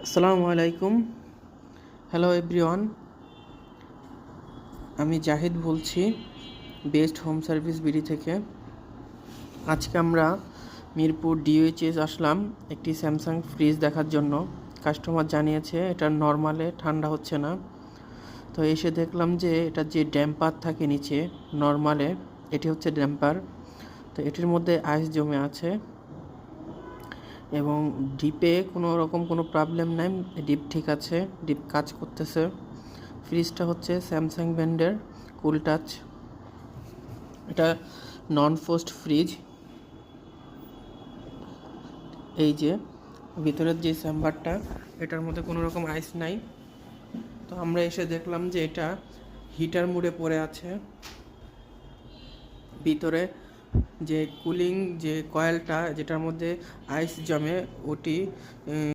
আসসালামু আলাইকুম। Hello everyone, আমি জাহিদ বলছি বেস্ট হোম সার্ভিস বিডি থেকে। আজকে আমরা মিরপুর ডিওএইচএস আসলাম একটি স্যামসাং ফ্রিজ দেখার জন্য। কাস্টমার জানিয়েছে এটা নর্মালে ঠান্ডা হচ্ছে না। তো এসে দেখলাম যে এটা যে ড্যাম্পার থাকে নিচে নর্মালে, এটি হচ্ছে ড্যাম্পার। তো এটির মধ্যে আইস জমে আছে এবং ডিপে কোনো রকম কোনো প্রবলেম নাই, ডিপ ঠিক আছে, ডিপ কাজ করতেছে। ফ্রিজটা হচ্ছে স্যামসাং ব্র্যান্ডের কুল টাচ। এটা নন ফ্রস্ট ফ্রিজ। এই যে ভিতরের যে চেম্বারটা, এটার মধ্যে কোনো রকম আইস নাই। তো আমরা এসে দেখলাম যে এটা হিটার মোডে পড়ে আছে। ভিতরে যে কুলিং যে কয়েলটা যেটার মধ্যে আইস জমে ওটি